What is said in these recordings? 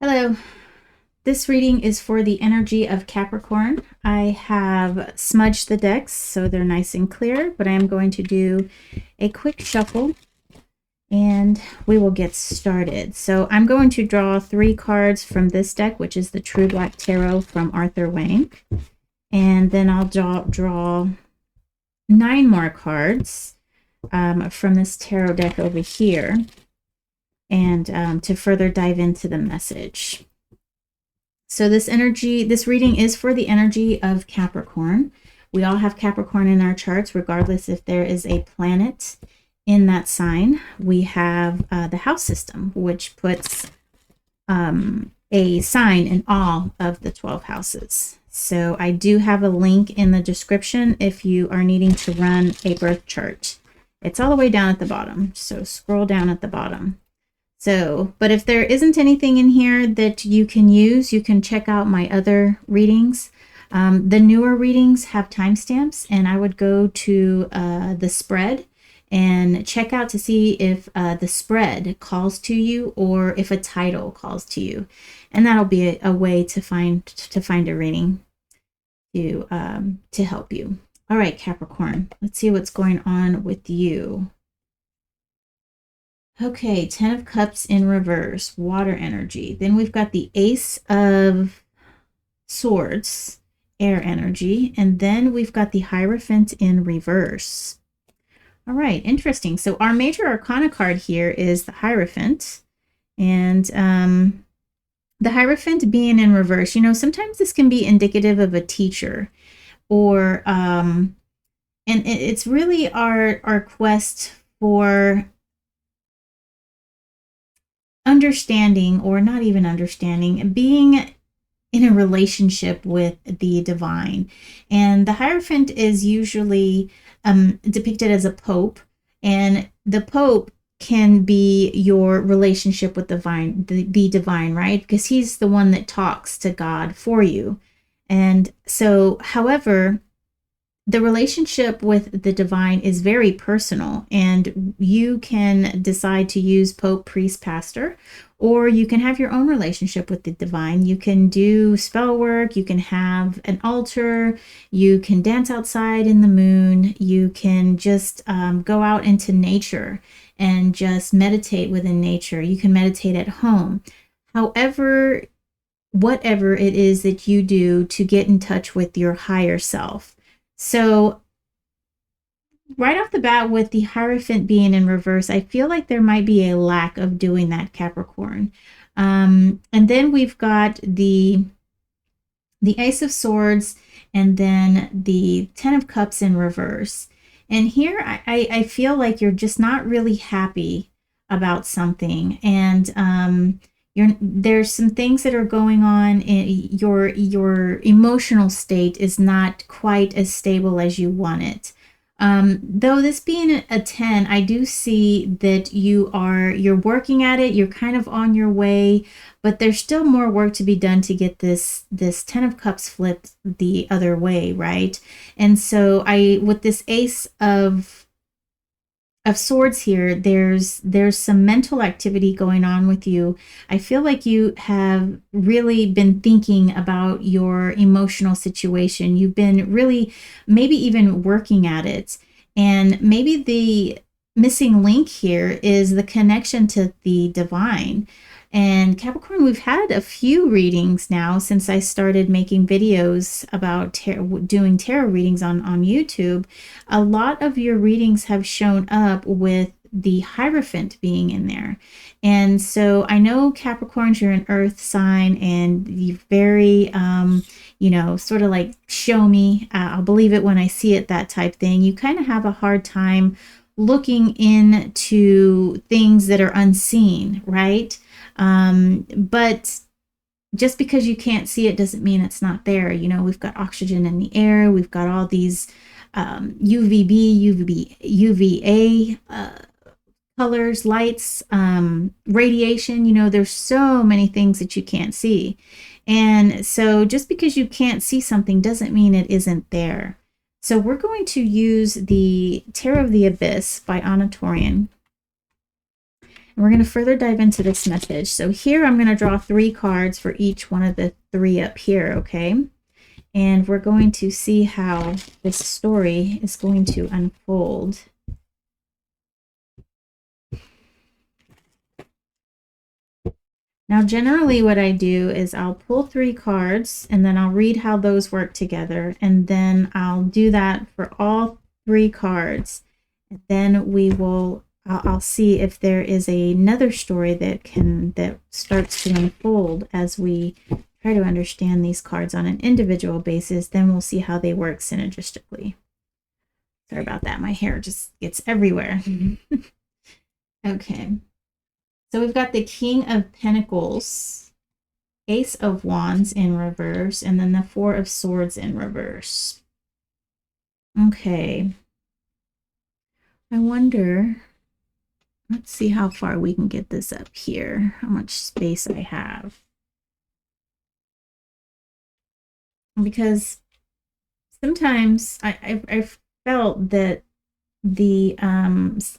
Hello, this reading is for the energy of Capricorn. I have smudged the decks so they're nice and clear, but I am going to do a quick shuffle and we will get started. So I'm going to draw 3 cards from this deck, which is the True Black Tarot from Arthur Wayne. And then I'll draw 9 more cards from this tarot deck over here, and to further dive into the message. So this reading is for the energy of Capricorn. We all have Capricorn in our charts, regardless if there is a planet in that sign. We have the house system, which puts a sign in all of the 12 houses. So I do have a link in the description if you are needing to run a birth chart. It's all the way down at the bottom, so scroll down at the bottom. So, but if there isn't anything in here that you can use, you can check out my other readings. The newer readings have timestamps, and I would go to the spread and check out to see if the spread calls to you or if a title calls to you. And that'll be a way to find a reading to help you. All right, Capricorn, let's see what's going on with you. Okay, 10 of Cups in reverse, water energy. Then we've got the Ace of Swords, air energy. And then we've got the Hierophant in reverse. All right, interesting. So our major arcana card here is the Hierophant. And the Hierophant being in reverse, you know, sometimes this can be indicative of a teacher, or and it's really our quest for understanding, or not even understanding, being in a relationship with the divine. And the Hierophant is usually depicted as a pope, and the pope can be your relationship with the divine, right? Because he's the one that talks to God for you. And so, however, the relationship with the divine is very personal, and you can decide to use Pope, priest, pastor, or you can have your own relationship with the divine. You can do spell work, you can have an altar, you can dance outside in the moon, you can just go out into nature and just meditate within nature. You can meditate at home. However, whatever it is that you do to get in touch with your higher self. So right off the bat, with the Hierophant being in reverse, I feel like there might be a lack of doing that, Capricorn. And then we've got the Ace of Swords, and then the 10 of Cups in reverse. And here I feel like you're just not really happy about something. And there's some things that are going on in your emotional state is not quite as stable as you want it. Though this being a 10, I do see that you're working at it, you're kind of on your way, but there's still more work to be done to get this 10 of Cups flipped the other way, right? And so with this Ace of Swords here, there's some mental activity going on with you. I feel like you have really been thinking about your emotional situation. You've been really maybe even working at it. And maybe the missing link here is the connection to the divine. And Capricorn, we've had a few readings now since I started making videos about doing tarot readings on YouTube. A lot of your readings have shown up with the Hierophant being in there. And so I know, Capricorns, you're an earth sign, and you're very, sort of like show me, I'll believe it when I see it, that type thing. You kind of have a hard time looking into things that are unseen, right? But just because you can't see it doesn't mean it's not there. You know, we've got oxygen in the air. We've got all these UVA colors, lights, radiation. You know, there's so many things that you can't see. And so just because you can't see something doesn't mean it isn't there. So we're going to use the Tarot of the Abyss by Anna Torian. we're going to further dive into this message. So here I'm going to draw 3 cards for each one of the 3 up here, okay? And we're going to see how this story is going to unfold. Now, generally what I do is I'll pull 3 cards and then I'll read how those work together. And then I'll do that for all 3 cards. And then I'll see if there is another story that starts to unfold as we try to understand these cards on an individual basis. Then we'll see how they work synergistically. Sorry about that. My hair just gets everywhere. Okay. So we've got the King of Pentacles, Ace of Wands in reverse, and then the 4 of Swords in reverse. Okay. I wonder, let's see how far we can get this up here, how much space I have. Because sometimes I felt that the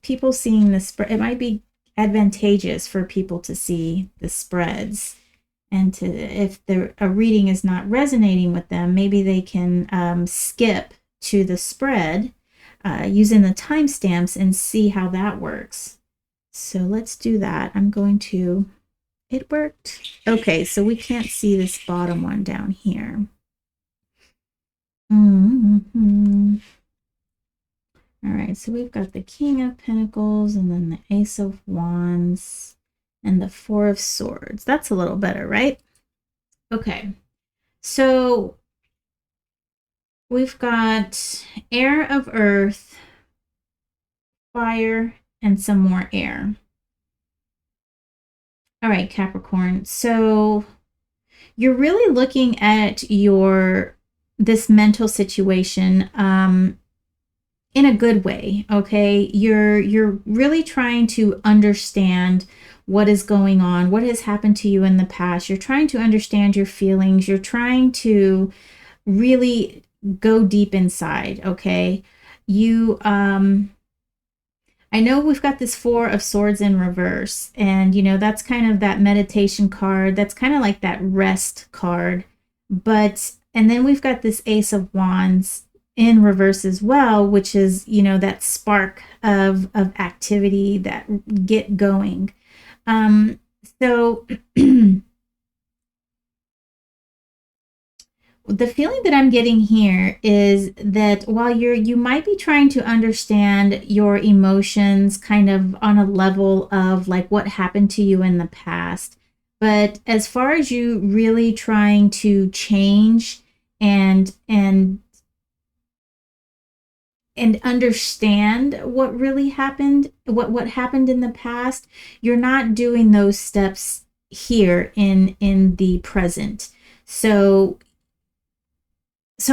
people seeing the spread, it might be advantageous for people to see the spreads, and to, if a reading is not resonating with them, maybe they can skip to the spread using the timestamps and see how that works. So let's do that. I'm going to, it worked. Okay, so we can't see this bottom one down here. All right, so we've got the King of Pentacles and then the Ace of Wands and the 4 of Swords. That's a little better, right? Okay, so we've got air of earth, fire, and some more air. All right, Capricorn. So you're really looking at this mental situation in a good way, okay? You're really trying to understand what is going on, what has happened to you in the past. You're trying to understand your feelings. You're trying to really go deep inside, okay? I know we've got this 4 of Swords in reverse, and that's kind of that meditation card. That's kind of like that rest card. And then we've got this Ace of Wands in reverse as well, which is, that spark of activity, that get going. So the feeling that I'm getting here is that while you might be trying to understand your emotions kind of on a level of like what happened to you in the past, but as far as you really trying to change and understand what really happened, what happened in the past, you're not doing those steps here in the present. So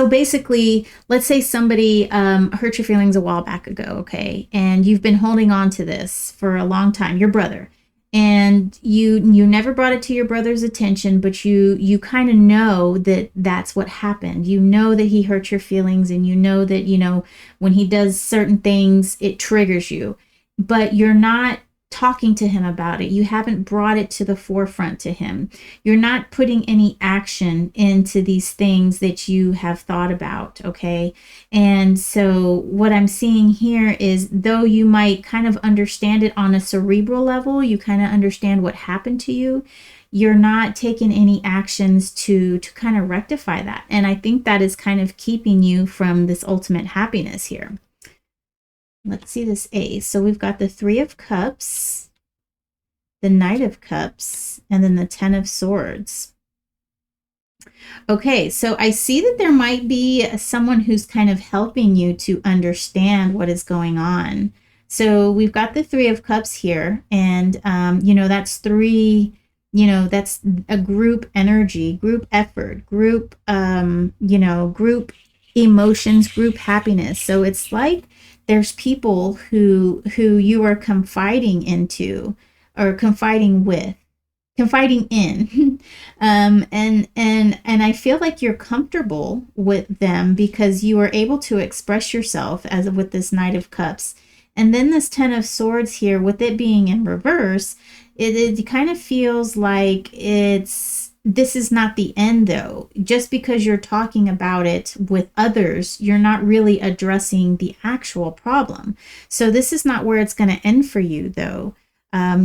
basically, let's say somebody hurt your feelings a while back ago, okay? And you've been holding on to this for a long time, your brother. And you never brought it to your brother's attention, but you kind of know that that's what happened. You know that he hurt your feelings, and you know that, when he does certain things, it triggers you. But you're not talking to him about it. You haven't brought it to the forefront to him. You're not putting any action into these things that you have thought about, okay? And so what I'm seeing here is, though you might kind of understand it on a cerebral level, you kind of understand what happened to you, you're not taking any actions to kind of rectify that. And I think that is kind of keeping you from this ultimate happiness here. Let's see this Ace. So we've got the 3 of Cups, the Knight of Cups, and then the 10 of Swords. Okay, so I see that there might be someone who's kind of helping you to understand what is going on. So we've got the 3 of Cups here, and that's 3, that's a group energy, group effort, group group emotions, group happiness. So it's like there's people who you are confiding into, or confiding in. And I feel like you're comfortable with them because you are able to express yourself as with this Knight of Cups. And then this Ten of Swords here, with it being in reverse, it kind of feels like this is not the end though. Just because you're talking about it with others, you're not really addressing the actual problem. So this is not where it's going to end for you though.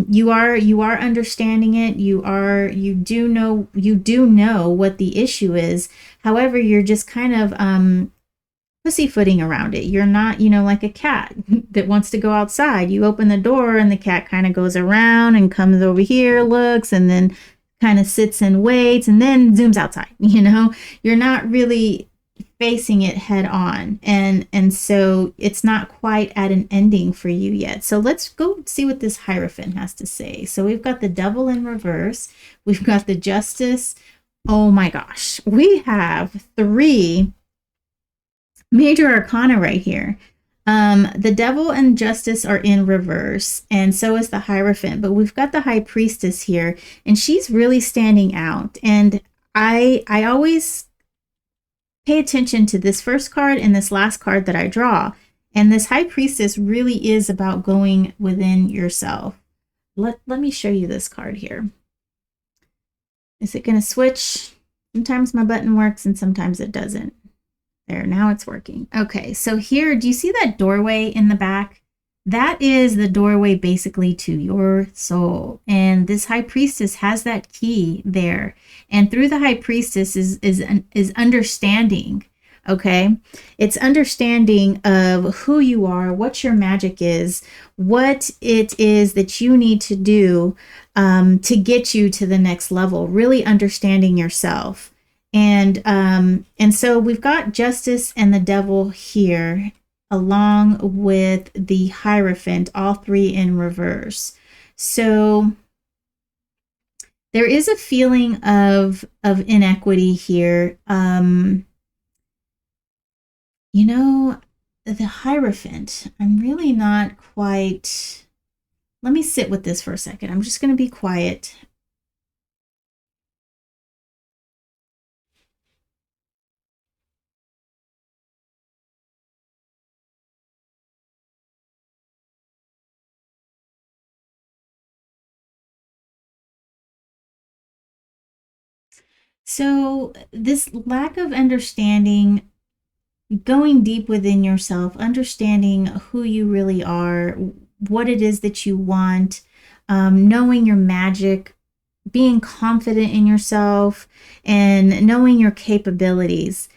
You are understanding it. You do know what the issue is. However, you're just kind of pussyfooting around it. You're not, like a cat that wants to go outside. You open the door and the cat kind of goes around and comes over here, looks, and then kind of sits and waits and then zooms outside. You're not really facing it head on, and so it's not quite at an ending for you yet. So let's go see what this Hierophant has to say. So we've got the Devil in reverse, we've got the Justice. Oh my gosh, we have 3 major arcana right here. The Devil and Justice are in reverse, and so is the Hierophant, but we've got the High Priestess here, and she's really standing out. And I always pay attention to this first card and this last card that I draw. And this High Priestess really is about going within yourself. Let me show you this card here. Is it going to switch? Sometimes my button works and sometimes it doesn't. There, now it's working. Okay, so here, do you see that doorway in the back? That is the doorway basically to your soul. And this High Priestess has that key there. And through the High Priestess is understanding, okay? It's understanding of who you are, what your magic is, what it is that you need to do to get you to the next level, really understanding yourself. And so we've got Justice and the Devil here, along with the Hierophant, all 3 in reverse. So there is a feeling of inequity here. The Hierophant, I'm really not quite... Let me sit with this for a second. I'm just going to be quiet. So this lack of understanding, going deep within yourself, understanding who you really are, what it is that you want, knowing your magic, being confident in yourself, and knowing your capabilities.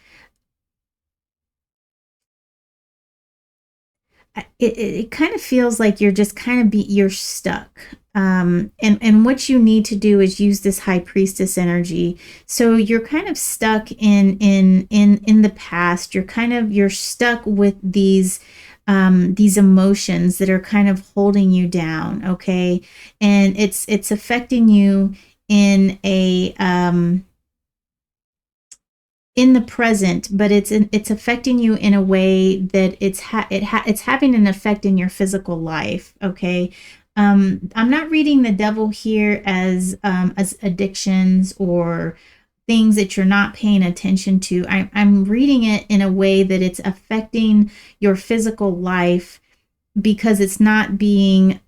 It kind of feels like you're just you're stuck. And what you need to do is use this High Priestess energy. So you're kind of stuck in the past. You're stuck with these emotions that are kind of holding you down, okay? And it's affecting you in the present, but it's affecting you in a way that it's having an effect in your physical life, okay? I'm not reading the Devil here as addictions or things that you're not paying attention to. I'm reading it in a way that it's affecting your physical life, because it's not being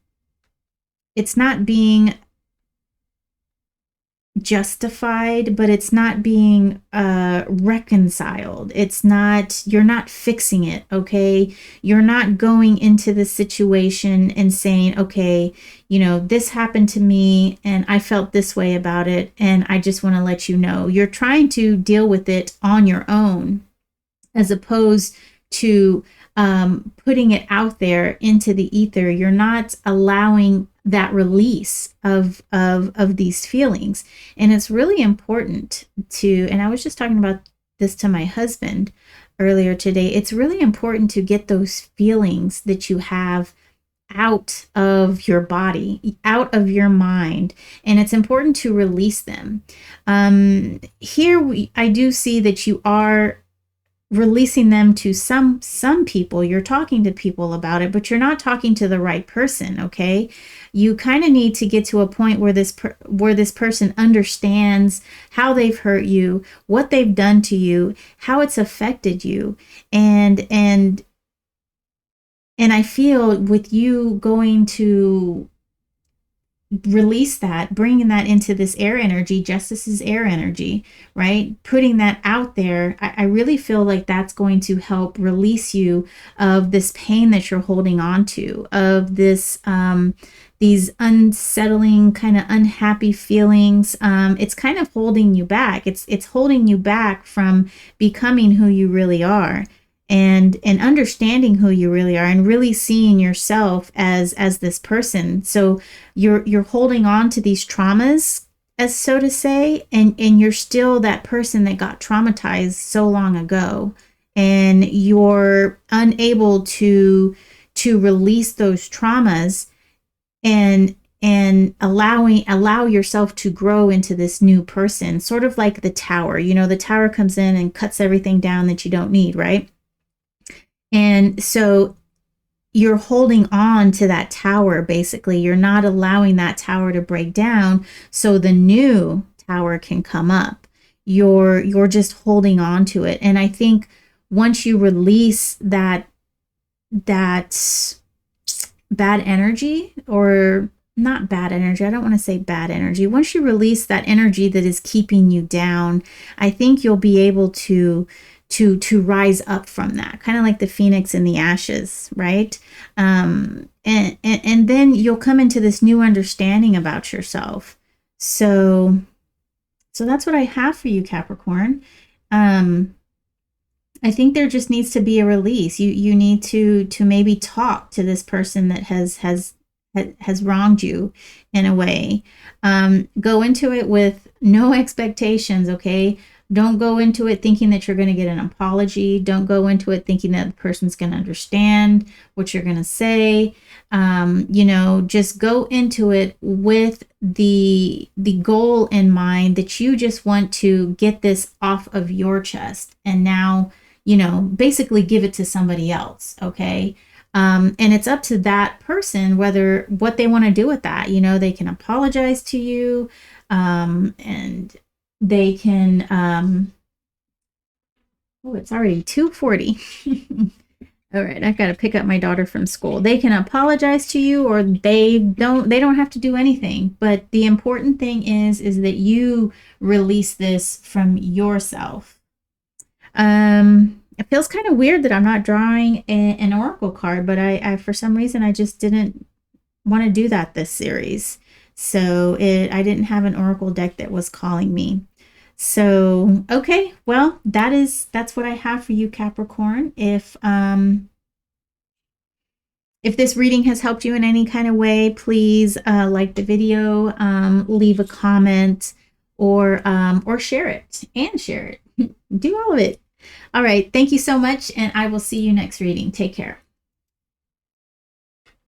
justified, but it's not being reconciled. You're not fixing it, okay? You're not going into the situation and saying, okay, this happened to me and I felt this way about it, and I just want to let you know. You're trying to deal with it on your own, as opposed to putting it out there into the ether. You're not allowing that release of these feelings. And it's really important and I was just talking about this to my husband earlier today, it's really important to get those feelings that you have out of your body, out of your mind, and it's important to release them. Here I do see that you are releasing them to some people. You're talking to people about it, but you're not talking to the right person, okay? You kind of need to get to a point where this person understands how they've hurt you, what they've done to you, how it's affected you, and And I feel with you going to release that, bringing that into this air energy, justice's air energy, right? Putting that out there, I really feel like that's going to help release you of this pain that you're holding on to, of this, these unsettling, kind of unhappy feelings. It's kind of holding you back. It's holding you back from becoming who you really are, and understanding who you really are, and really seeing yourself as this person. So you're holding on to these traumas, as so to say, and you're still that person that got traumatized so long ago, and you're unable to release those traumas, and allow yourself to grow into this new person, sort of like the tower. You know, the tower comes in and cuts everything down that you don't need, right? And so you're holding on to that tower, basically. You're not allowing that tower to break down so the new tower can come up. You're just holding on to it. And I think once you release that bad energy, or not bad energy, I don't want to say bad energy. Once you release that energy that is keeping you down, I think you'll be able to rise up from that, kind of like the phoenix in the ashes, right? And then you'll come into this new understanding about yourself. So that's what I have for you, Capricorn. I think there just needs to be a release. You need to maybe talk to this person that has wronged you in a way. Go into it with no expectations, okay? Don't go into it thinking that you're going to get an apology. Don't go into it thinking that the person's going to understand what you're going to say. Just go into it with the goal in mind that you just want to get this off of your chest, and now, basically give it to somebody else, okay? And it's up to that person what they want to do with that. They can apologize to you, and they can, it's already 2:40. All right, I've got to pick up my daughter from school. They can apologize to you, or they don't have to do anything. But the important thing is that you release this from yourself. It feels kind of weird that I'm not drawing an oracle card, but I for some reason I just didn't want to do that this series. So I didn't have an oracle deck that was calling me. So, okay, well, that's what I have for you, Capricorn. If this reading has helped you in any kind of way, please like the video, leave a comment, or share it, and share it. Do all of it. All right, thank you so much, and I will see you next reading. Take care.